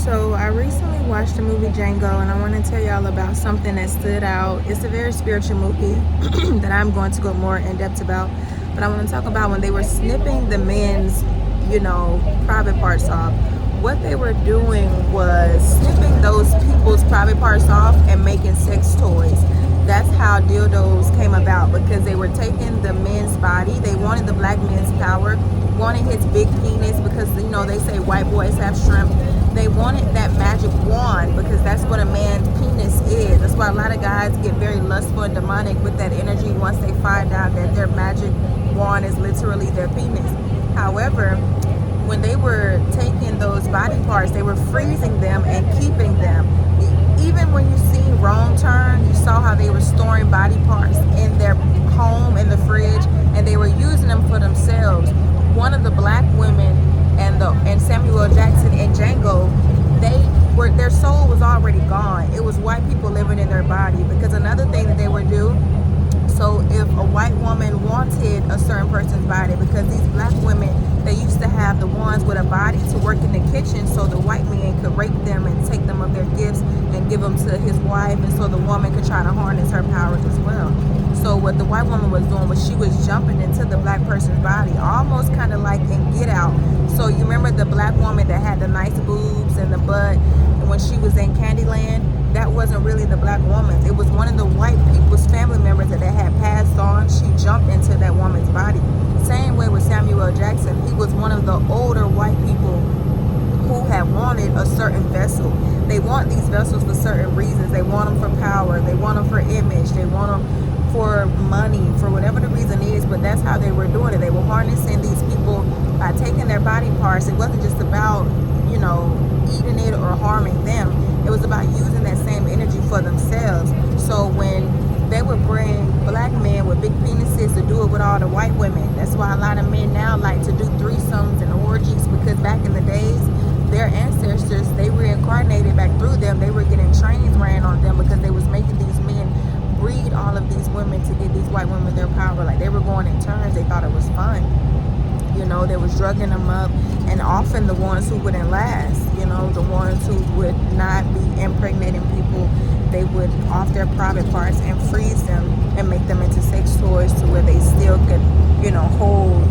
So I recently watched the movie Django, and I want to tell y'all about something that stood out. It's a very spiritual movie that I'm going to go more in depth about. But I want to talk about when they were snipping the men's, private parts off. What they were doing was snipping those people's private parts off and making sex toys. That's how dildos came about, because they were taking the men's body. They wanted the black men's power, wanted his big penis, because they say white boys have shrimp. They wanted that magic wand, because that's what a man's penis is. That's why a lot of guys get very lustful and demonic with that energy once they find out that their magic wand is literally their penis. However, when they were taking those body parts, they were freezing them and keeping them. Even when you see Wrong Turn, you saw how they were storing body parts in their home in the fridge, and they were using them for themselves. One of the black women and Samuel Jackson and Django, their soul was already gone. It was white people living in their body. Because another thing that they would do, so if a white woman wanted a certain person's body, because these black women, they used to have the ones with a body to work in the kitchen, so the white man could rape them and take them of their gifts and give them to his wife, and so the woman could try to harness her powers as well. So what the white woman was doing was she was jumping into the black person's body, almost kind of like in Get Out. So you remember the black woman that had the nice boobs and the butt, and when she was in Candyland, that wasn't really the black woman. It was one of the white people's family members that they had passed on. She jumped into that woman's body. Same way with Samuel Jackson. He was one of the older white people who had wanted a certain vessel. They want these vessels for certain reasons. They want them for power. They want them for image. They want them for money, for whatever the reason is. But that's how they were doing it. They were harnessing these people by taking their body parts. It wasn't just about, eating it or harming them. It was about using that same energy for themselves. So when they would bring black men with big penises to do it with all the white women, that's why a lot of men now like to do threesomes and orgies, because back in the days, their ancestors, they reincarnated back through them. They were getting trains ran on them, because they was making these men breed all of these women to give these white women their power. Like, they were going in turns. They thought it was fun. They was drugging them up, and often the ones who wouldn't last, the ones who would not be impregnating people, they would off their private parts and freeze them and make them into sex toys, to where they still could, hold